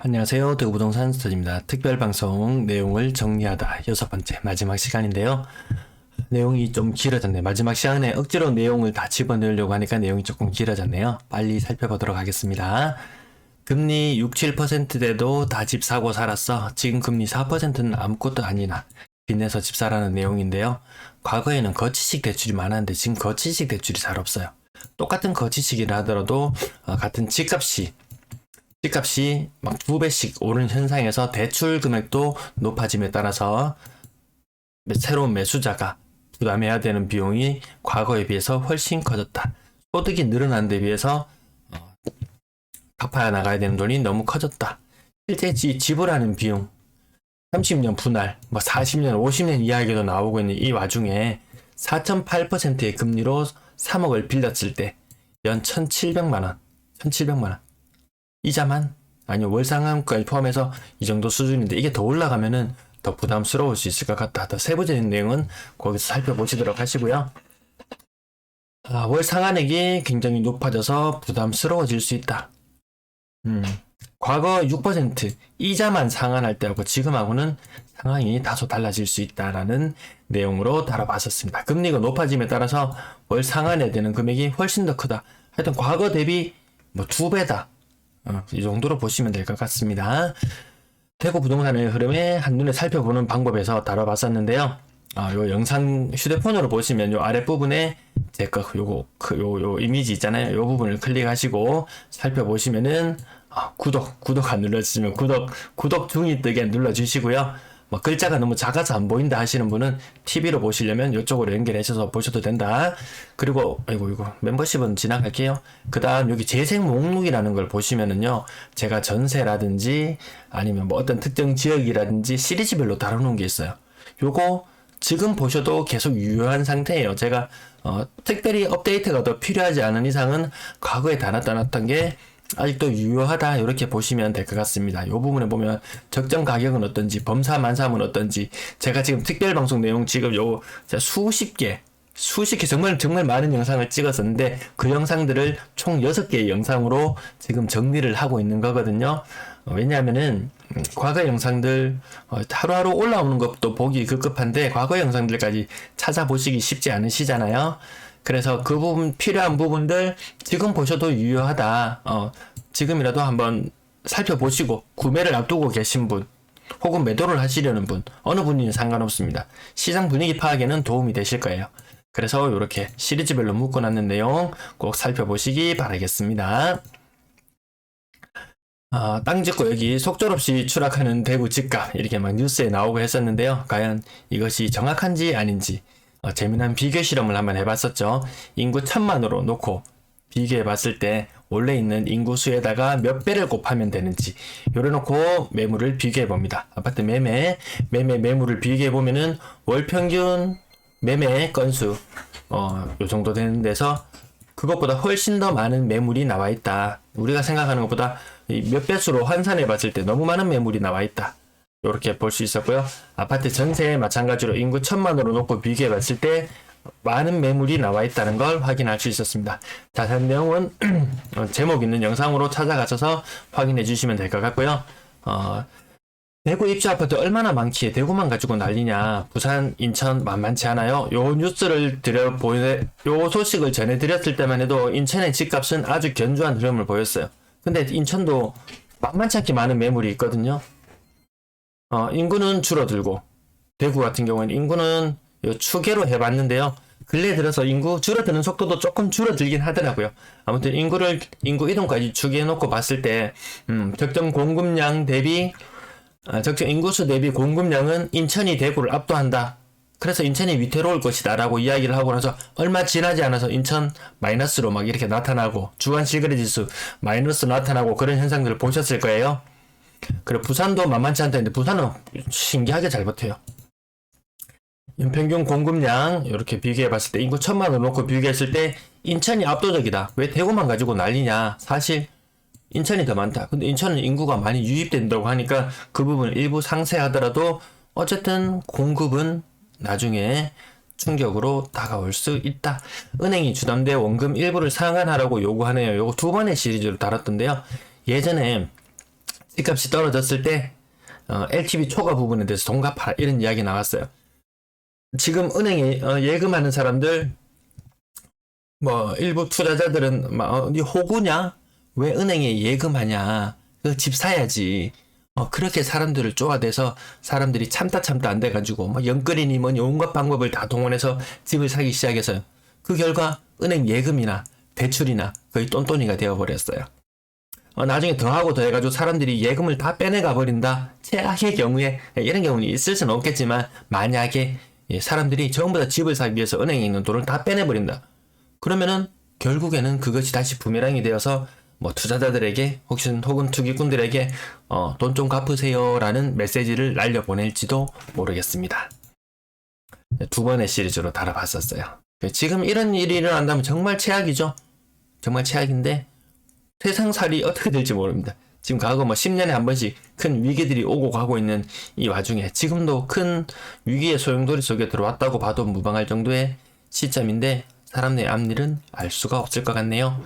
안녕하세요. 대구부동산 스터디입니다. 특별방송 내용을 정리하다 6번째 마지막 시간인데요. 내용이 좀 길어졌네요. 마지막 시간에 억지로 내용을 다 집어넣으려고 하니까 내용이 조금 길어졌네요. 빨리 살펴보도록 하겠습니다. 금리 6, 7%대도 다 집 사고 살았어. 지금 금리 4%는 아무것도 아니나 빚내서 집 사라는 내용인데요. 과거에는 거치식 대출이 많았는데 지금 거치식 대출이 잘 없어요. 똑같은 거치식이라 하더라도 같은 집값이 막 2배씩 오른 현상에서 대출 금액도 높아짐에 따라서 새로운 매수자가 부담해야 되는 비용이 과거에 비해서 훨씬 커졌다. 소득이 늘어난 데 비해서 갚아야 나가야 되는 돈이 너무 커졌다. 실제 지불하는 비용 30년 분할, 40년, 50년 이야기도 나오고 있는 이 와중에 4.8%의 금리로 3억을 빌렸을 때 연 1,700만원 이자만 아니요 월상환까지 포함해서 이 정도 수준인데 이게 더 올라가면은 더 부담스러울 수 있을 것 같다. 더 세부적인 내용은 거기서 살펴보시도록 하시고요. 월상환액이 굉장히 높아져서 부담스러워질 수 있다. 과거 6% 이자만 상환할 때하고 지금하고는 상황이 다소 달라질 수 있다라는 내용으로 다뤄봤었습니다. 금리가 높아짐에 따라서 월 상환해야 되는 금액이 훨씬 더 크다. 하여튼 과거 대비 2배다. 이 정도로 보시면 될 것 같습니다. 대구 부동산의 흐름에 한눈에 살펴보는 방법에서 다뤄봤었는데요. 요 영상 휴대폰으로 보시면 요 아랫부분에 요 이미지 있잖아요. 요 부분을 클릭하시고 살펴보시면은 구독 안 눌러주시면 구독 중이 뜨게 눌러주시고요. 글자가 너무 작아서 안 보인다 하시는 분은 TV로 보시려면 이쪽으로 연결하셔서 보셔도 된다. 그리고 이거 멤버십은 지나갈게요. 그 다음 여기 재생 목록이라는 걸 보시면은요, 제가 전세라든지 아니면 어떤 특정 지역이라든지 시리즈별로 다뤄놓은 게 있어요. 요거 지금 보셔도 계속 유효한 상태예요. 제가 특별히 업데이트가 더 필요하지 않은 이상은 과거에 달았던 게 아직도 유효하다 이렇게 보시면 될 것 같습니다. 이 부분에 보면 적정 가격은 어떤지, 범사 만삼은 어떤지, 제가 지금 특별방송 내용 지금 수십 개 정말 많은 영상을 찍었었는데 그 영상들을 총 6개의 영상으로 지금 정리를 하고 있는 거거든요. 왜냐하면은 과거 영상들 하루하루 올라오는 것도 보기 급급한데 과거 영상들까지 찾아보시기 쉽지 않으시잖아요. 그래서 그 부분, 필요한 부분들 지금 보셔도 유효하다. 지금이라도 한번 살펴보시고 구매를 앞두고 계신 분 혹은 매도를 하시려는 분 어느 분이든 상관없습니다. 시장 분위기 파악에는 도움이 되실 거예요. 그래서 이렇게 시리즈별로 묶어놨는 내용 꼭 살펴보시기 바라겠습니다. 땅 짓고 여기 속절없이 추락하는 대구 집값 이렇게 막 뉴스에 나오고 했었는데요. 과연 이것이 정확한지 아닌지 재미난 비교 실험을 한번 해봤었죠. 인구 1000만으로 놓고 비교해봤을 때 원래 있는 인구수에다가 몇 배를 곱하면 되는지 요래놓고 매물을 비교해봅니다. 아파트 매물을 비교해보면은 월평균 매매 건수 요 정도 되는 데서 그것보다 훨씬 더 많은 매물이 나와있다. 우리가 생각하는 것보다 몇 배수로 환산해봤을 때 너무 많은 매물이 나와있다. 이렇게 볼 수 있었고요. 아파트 전세에 마찬가지로 인구 1000만으로 놓고 비교해봤을 때 많은 매물이 나와 있다는 걸 확인할 수 있었습니다. 자세한 내용은 제목 있는 영상으로 찾아가셔서 확인해 주시면 될 것 같고요. 대구 입주 아파트 얼마나 많기에 대구만 가지고 난리냐. 부산, 인천 만만치 않아요. 요 뉴스를 요 소식을 전해드렸을 때만 해도 인천의 집값은 아주 견조한 흐름을 보였어요. 근데 인천도 만만치 않게 많은 매물이 있거든요. 인구는 줄어들고 대구 같은 경우는 인구는 추계로 해봤는데요. 근래 들어서 인구 줄어드는 속도도 조금 줄어들긴 하더라고요. 아무튼 인구 이동까지 추계해놓고 봤을 때 적정 공급량 대비 적정 인구수 대비 공급량은 인천이 대구를 압도한다. 그래서 인천이 위태로울 것이다 라고 이야기를 하고 나서 얼마 지나지 않아서 인천 마이너스로 막 이렇게 나타나고 주간 실거래 지수 마이너스 나타나고 그런 현상들을 보셨을 거예요. 그리고 부산도 만만치 않다 했는데 부산은 신기하게 잘 버텨요. 연평균 공급량 이렇게 비교해 봤을 때 인구 1000만원 놓고 비교했을 때 인천이 압도적이다. 왜 대구만 가지고 난리냐. 사실 인천이 더 많다. 근데 인천은 인구가 많이 유입된다고 하니까 그 부분을 일부 상쇄하더라도 어쨌든 공급은 나중에 충격으로 다가올 수 있다. 은행이 주담대 원금 일부를 상환하라고 요구하네요. 요거 2번의 시리즈로 다뤘던데요. 예전에 집값이 떨어졌을 때 LTV 초과 부분에 대해서 돈 갚아라 이런 이야기 나왔어요. 지금 은행에 예금하는 사람들 뭐 일부 투자자들은 네 호구냐? 왜 은행에 예금하냐? 그 집 사야지. 그렇게 사람들을 쪼아대서 사람들이 참다 안 돼가지고 뭐 영끌이니 뭐니 온갖 방법을 다 동원해서 집을 사기 시작해서요. 그 결과 은행 예금이나 대출이나 거의 똔똔이가 되어버렸어요. 나중에 더하고 더해가지고 사람들이 예금을 다 빼내가 버린다. 최악의 경우에 이런 경우는 있을 수는 없겠지만 만약에 사람들이 전부 다 집을 사기 위해서 은행에 있는 돈을 다 빼내버린다. 그러면은 결국에는 그것이 다시 부메랑이 되어서 뭐 투자자들에게 혹은 투기꾼들에게 돈 좀 갚으세요라는 메시지를 날려보낼지도 모르겠습니다. 두 번의 시리즈로 다뤄봤었어요. 지금 이런 일이 일어난다면 정말 최악이죠. 정말 최악인데 세상살이 어떻게 될지 모릅니다. 지금 과거 뭐 10년에 한 번씩 큰 위기들이 오고 가고 있는 이 와중에 지금도 큰 위기의 소용돌이 속에 들어왔다고 봐도 무방할 정도의 시점인데 사람의 앞일은 알 수가 없을 것 같네요.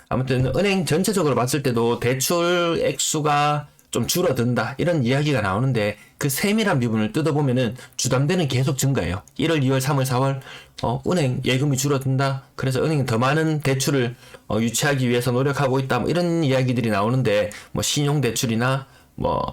아무튼 은행 전체적으로 봤을 때도 대출 액수가 좀 줄어든다 이런 이야기가 나오는데 그 세밀한 부분을 뜯어보면은 주담대는 계속 증가해요. 1월, 2월, 3월, 4월 은행 예금이 줄어든다. 그래서 은행이 더 많은 대출을 유치하기 위해서 노력하고 있다. 뭐 이런 이야기들이 나오는데 뭐 신용대출이나 뭐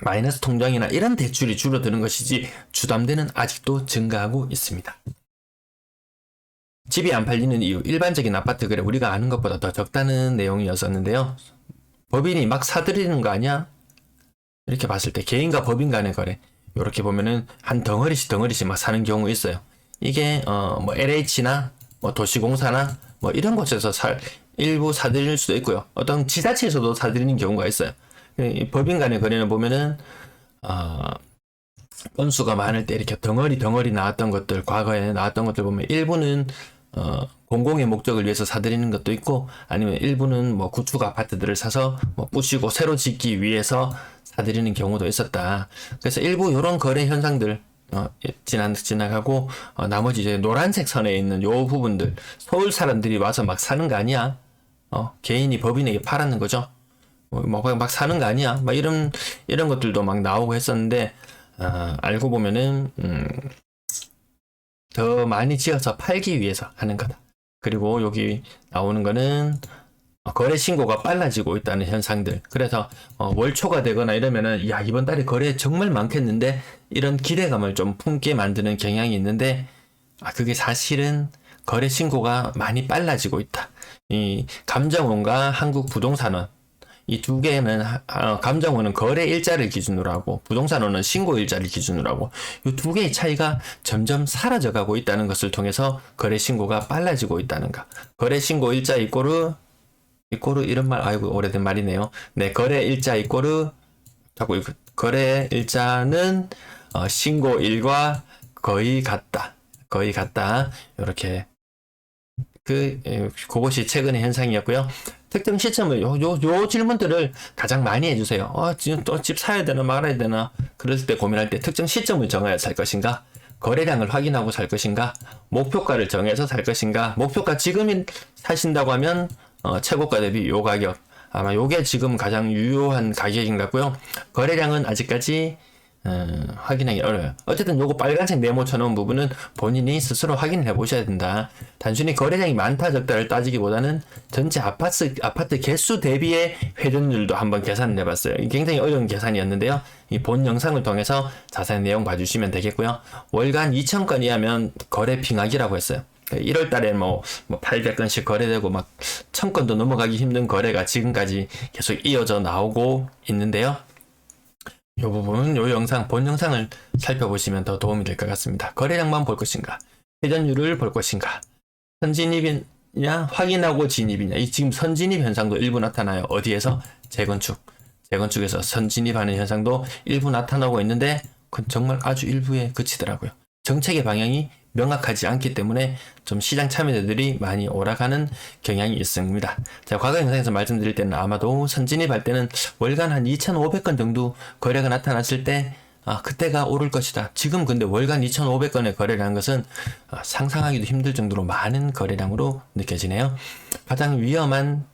마이너스 통장이나 이런 대출이 줄어드는 것이지 주담대는 아직도 증가하고 있습니다. 집이 안 팔리는 이유, 일반적인 아파트 거래 우리가 아는 것보다 더 적다는 내용이었었는데요. 법인이 막 사들이는 거 아니야? 이렇게 봤을 때 개인과 법인 간의 거래 이렇게 보면은 한 덩어리씩 막 사는 경우 있어요. 이게 뭐 LH나 뭐 도시공사나 뭐 이런 곳에서 일부 사들일 수도 있고요. 어떤 지자체에서도 사들이는 경우가 있어요. 법인 간의 거래는 보면은 건수가 많을 때 이렇게 덩어리 나왔던 것들, 과거에 나왔던 것들 보면 일부는 공공의 목적을 위해서 사들이는 것도 있고 아니면 일부는 뭐 구축 아파트들을 사서 뭐 부시고 새로 짓기 위해서 사들이는 경우도 있었다. 그래서 일부 이런 거래 현상들 지나가고 나머지 이제 노란색 선에 있는 요 부분들 서울 사람들이 와서 막 사는 거 아니야? 개인이 법인에게 팔았는 거죠. 막 사는 거 아니야? 막 이런 것들도 막 나오고 했었는데 알고 보면은 더 많이 지어서 팔기 위해서 하는 거다. 그리고 여기 나오는 거는 거래 신고가 빨라지고 있다는 현상들. 그래서 월초가 되거나 이러면은 야 이번 달에 거래 정말 많겠는데 이런 기대감을 좀 품게 만드는 경향이 있는데 그게 사실은 거래 신고가 많이 빨라지고 있다. 이 감정원과 한국부동산원 이 두 개는 감정원은 거래 일자를 기준으로 하고 부동산원은 신고 일자를 기준으로 하고 이 두 개의 차이가 점점 사라져가고 있다는 것을 통해서 거래 신고가 빨라지고 있다는 거. 거래 신고 일자 이꼬르 이런 말 아이고 오래된 말이네요. 네, 거래 일자 이꼬르 자꾸 거래 일자는 신고 일과 거의 같다. 이렇게 그것이 최근의 현상이었고요. 특정 시점을 요 질문들을 가장 많이 해주세요. 지금 또 집 사야 되나 말아야 되나 그럴 때 고민할 때 특정 시점을 정해야 살 것인가, 거래량을 확인하고 살 것인가, 목표가를 정해서 살 것인가. 목표가 지금 사신다고 하면 최고가 대비 요 가격 아마 요게 지금 가장 유효한 가격인 것 같고요. 거래량은 아직까지 확인하기 어려워요. 어쨌든 요거 빨간색 네모 쳐놓은 부분은 본인이 스스로 확인해 보셔야 된다. 단순히 거래량이 많다 적다를 따지기보다는 전체 아파트 개수 대비의 회전율도 한번 계산을 해봤어요. 굉장히 어려운 계산이었는데요. 이 본 영상을 통해서 자세한 내용 봐주시면 되겠고요. 월간 2,000건이 하면 거래 빙하기라고 했어요. 1월 달에 뭐 800건씩 거래되고 막 1,000건도 넘어가기 힘든 거래가 지금까지 계속 이어져 나오고 있는데요. 이 부분은 본 영상을 살펴보시면 더 도움이 될 것 같습니다. 거래량만 볼 것인가, 회전율을 볼 것인가, 선진입이냐, 확인하고 진입이냐. 이 지금 선진입 현상도 일부 나타나요. 어디에서? 재건축에서 선진입하는 현상도 일부 나타나고 있는데 그건 정말 아주 일부에 그치더라고요. 정책의 방향이 명확하지 않기 때문에 좀 시장 참여자들이 많이 오락가는 경향이 있습니다. 제가 과거 영상에서 말씀드릴 때는 아마도 선진입할 때는 월간 한 2,500건 정도 거래가 나타났을 때 그때가 오를 것이다. 지금 근데 월간 2,500건의 거래라는 것은 상상하기도 힘들 정도로 많은 거래량으로 느껴지네요. 가장 위험한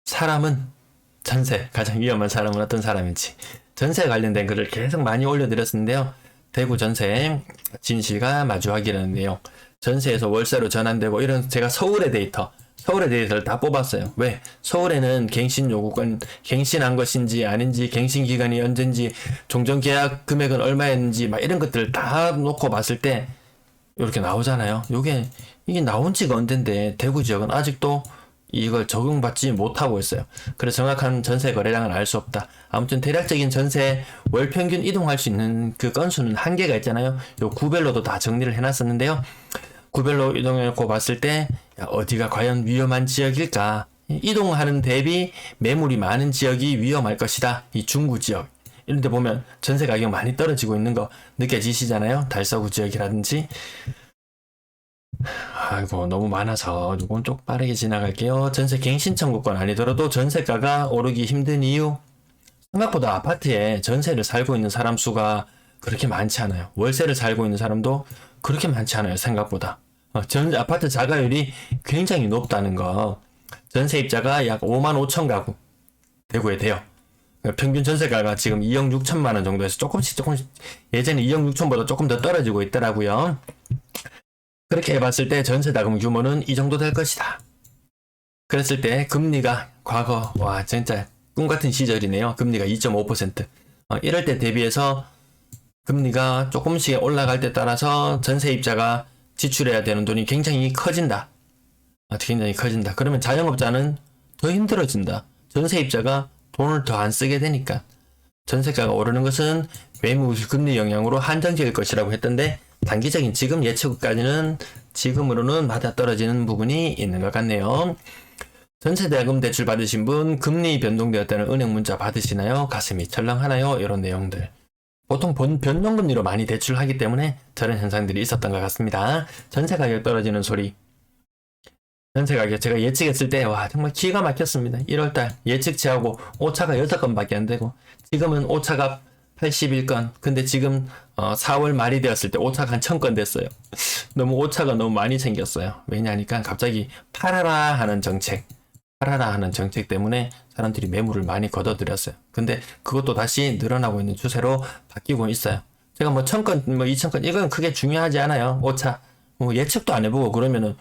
사람은 전세 가장 위험한 사람은 어떤 사람인지 전세 관련된 글을 계속 많이 올려드렸었는데요. 대구 전세 진실과 마주하기라는 내용, 전세에서 월세로 전환되고 이런 제가 서울의 데이터를 다 뽑았어요. 왜? 서울에는 갱신 요구권, 갱신한 것인지 아닌지, 갱신 기간이 언젠지, 종전 계약 금액은 얼마였는지 막 이런 것들을 다 놓고 봤을 때 이렇게 나오잖아요. 이게 나온 지가 언젠데 대구 지역은 아직도 이걸 적용받지 못하고 있어요. 그래서 정확한 전세 거래량은 알 수 없다. 아무튼 대략적인 전세 월 평균 이동할 수 있는 그 건수는 한계가 있잖아요. 요 구별로도 다 정리를 해놨었는데요. 구별로 이동해놓고 봤을 때 어디가 과연 위험한 지역일까? 이동하는 대비 매물이 많은 지역이 위험할 것이다. 이 중구 지역 이런 데 보면 전세 가격 많이 떨어지고 있는 거 느껴지시잖아요. 달서구 지역이라든지. 아이고 너무 많아서 조금 좀 빠르게 지나갈게요. 전세 갱신 청구권 아니더라도 전세가가 오르기 힘든 이유, 생각보다 아파트에 전세를 살고 있는 사람 수가 그렇게 많지 않아요. 월세를 살고 있는 사람도 그렇게 많지 않아요. 생각보다 아파트 자가율이 굉장히 높다는 거. 전세입자가 약 5만 5천 가구 대구에 돼요. 평균 전세가가 지금 2억 6천만 원 정도에서 조금씩 예전에 2억 6천보다 조금 더 떨어지고 있더라고요. 그렇게 해봤을 때 전세자금 규모는 이 정도 될 것이다. 그랬을 때 금리가 과거 와 진짜 꿈같은 시절이네요. 금리가 2.5%. 이럴 때 대비해서 금리가 조금씩 올라갈 때 따라서 전세입자가 지출해야 되는 돈이 굉장히 커진다. 굉장히 커진다. 그러면 자영업자는 더 힘들어진다. 전세입자가 돈을 더 안 쓰게 되니까. 전세가가 오르는 것은 매물 금리 영향으로 한정적일 것이라고 했던데 단기적인 지금 예측까지는 지금으로는 맞아떨어지는 부분이 있는 것 같네요. 전세대금 대출 받으신 분 금리 변동되었다는 은행 문자 받으시나요? 가슴이 철렁하나요? 이런 내용들. 보통 변동금리로 많이 대출하기 때문에 저런 현상들이 있었던 것 같습니다. 전세 가격 떨어지는 소리. 전세 가격 제가 예측했을 때 와 정말 기가 막혔습니다. 1월달 예측치하고 오차가 6건밖에 안 되고 지금은 오차가 81건. 근데 지금 4월 말이 되었을 때 오차가 한 1000건 됐어요. 너무 오차가 너무 많이 생겼어요. 왜냐하니까 갑자기 팔아라 하는 정책 때문에 사람들이 매물을 많이 걷어들였어요. 근데 그것도 다시 늘어나고 있는 추세로 바뀌고 있어요. 제가 뭐 1000건, 뭐 2000건 이건 크게 중요하지 않아요. 오차. 뭐 예측도 안 해보고 그러면은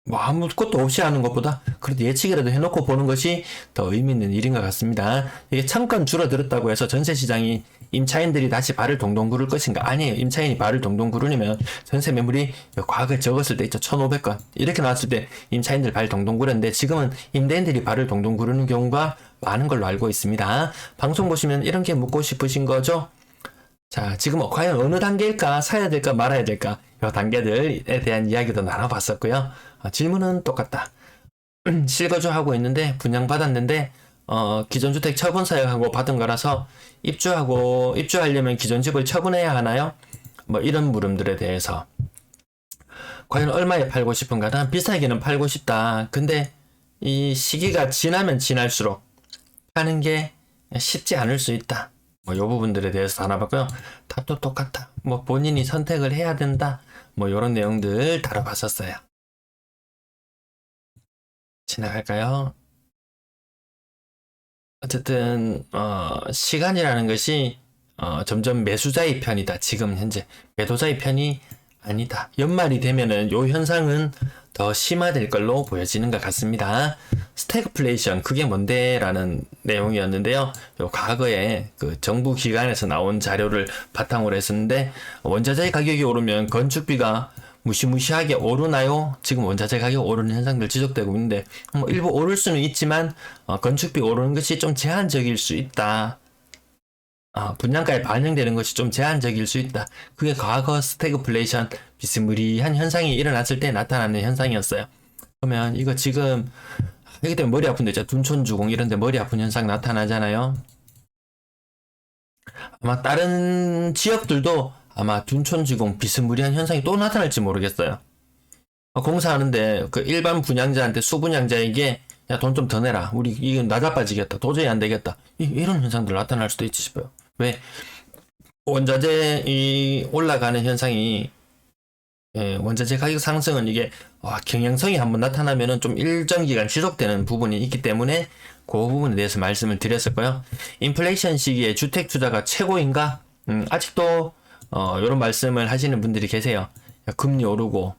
뭐 아무것도 없이 하는 것보다 그래도 예측이라도 해놓고 보는 것이 더 의미 있는 일인 것 같습니다. 이게 1000건 줄어들었다고 해서 전세시장이 임차인들이 다시 발을 동동 구를 것인가? 아니에요. 임차인이 발을 동동 구르려면 전세 매물이 과거에 적었을 때 있죠. 1500건 이렇게 나왔을 때 임차인들 발 동동 구르는데 지금은 임대인들이 발을 동동 구르는 경우가 많은 걸로 알고 있습니다. 방송 보시면 이런 게 묻고 싶으신 거죠? 자, 지금 과연 어느 단계일까? 사야 될까 말아야 될까? 이 단계들에 대한 이야기도 나눠봤었고요. 질문은 똑같다. 실거주하고 있는데 분양받았는데 기존 주택 처분 사유하고 받은 거라서 입주하려면 기존 집을 처분해야 하나요? 뭐 이런 물음들에 대해서 과연 얼마에 팔고 싶은가? 난 비싸게는 팔고 싶다. 근데 이 시기가 지나면 지날수록 파는 게 쉽지 않을 수 있다. 뭐 요 부분들에 대해서 알아봤고요. 답도 똑같다. 뭐 본인이 선택을 해야 된다. 뭐 요런 내용들 다뤄봤었어요. 지나갈까요? 어쨌든 시간이라는 것이 점점 매수자의 편이다. 지금 현재 매도자의 편이 아니다. 연말이 되면은 요 현상은 더 심화될 걸로 보여지는 것 같습니다. 스태그플레이션 그게 뭔데? 라는 내용이었는데요. 요 과거에 그 정부 기관에서 나온 자료를 바탕으로 했었는데 원자재 가격이 오르면 건축비가 무시무시하게 오르나요? 지금 원자재 가격 오르는 현상들 지속되고 있는데 뭐 일부 오를 수는 있지만 건축비 오르는 것이 좀 제한적일 수 있다. 분양가에 반영되는 것이 좀 제한적일 수 있다. 그게 과거 스태그플레이션 비스무리한 현상이 일어났을 때 나타나는 현상이었어요. 그러면 이거 지금 여기 때문에 머리 아픈데 있죠. 둔촌주공 이런 데 머리 아픈 현상 나타나잖아요. 아마 다른 지역들도 아마 둔촌주공 비스무리한 현상이 또 나타날지 모르겠어요. 공사하는데 그 일반 분양자한테 수분양자에게 야, 돈 좀 더 내라. 우리 이건 나자빠지겠다. 도저히 안 되겠다. 이런 현상들 나타날 수도 있지 싶어요. 왜? 원자재 올라가는 현상이 원자재 가격 상승은 이게 경향성이 한번 나타나면은 좀 일정 기간 지속되는 부분이 있기 때문에 그 부분에 대해서 말씀을 드렸었고요. 인플레이션 시기에 주택 투자가 최고인가? 아직도 이런 말씀을 하시는 분들이 계세요. 야, 금리 오르고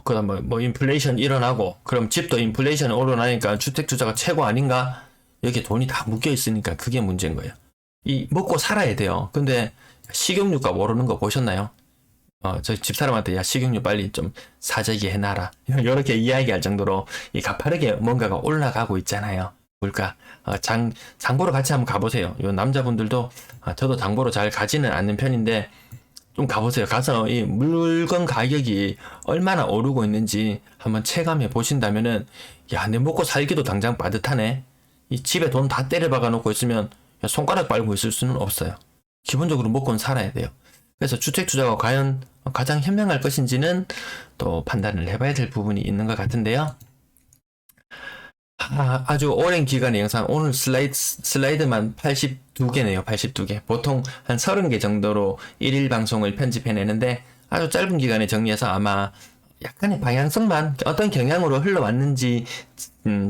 그다음 뭐 인플레이션 일어나고 그럼 집도 인플레이션 오르나니까 주택 투자가 최고 아닌가? 여기에 돈이 다 묶여 있으니까 그게 문제인 거예요. 이 먹고 살아야 돼요. 근데 식용유값 오르는 거 보셨나요? 저 집사람한테 야 식용유 빨리 좀 사재기 해놔라 이렇게 이야기할 정도로 이 가파르게 뭔가가 올라가고 있잖아요. 물가 장보러 같이 한번 가보세요. 요 남자분들도 저도 장보러 잘 가지는 않는 편인데 좀 가보세요. 가서 이 물건 가격이 얼마나 오르고 있는지 한번 체감해 보신다면은 야 내 먹고 살기도 당장 빠듯하네. 이 집에 돈 다 때려박아 놓고 있으면 손가락 빨고 있을 수는 없어요. 기본적으로 먹고는 살아야 돼요. 그래서 주택 투자가 과연 가장 현명할 것인지는 또 판단을 해봐야 될 부분이 있는 것 같은데요. 아주 오랜 기간의 영상, 오늘 슬라이드만 82개네요. 82개. 보통 한 30개 정도로 1일 방송을 편집해내는데 아주 짧은 기간에 정리해서 아마 약간의 방향성만 어떤 경향으로 흘러왔는지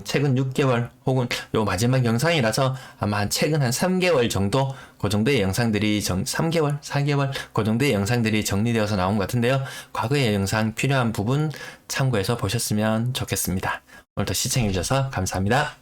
최근 6개월 혹은 요 마지막 영상이라서 아마 최근 한 3개월 정도 그 정도의 영상들이 3개월, 4개월 그 정도의 영상들이 정리되어서 나온 것 같은데요. 과거의 영상 필요한 부분 참고해서 보셨으면 좋겠습니다. 오늘도 시청해주셔서 감사합니다.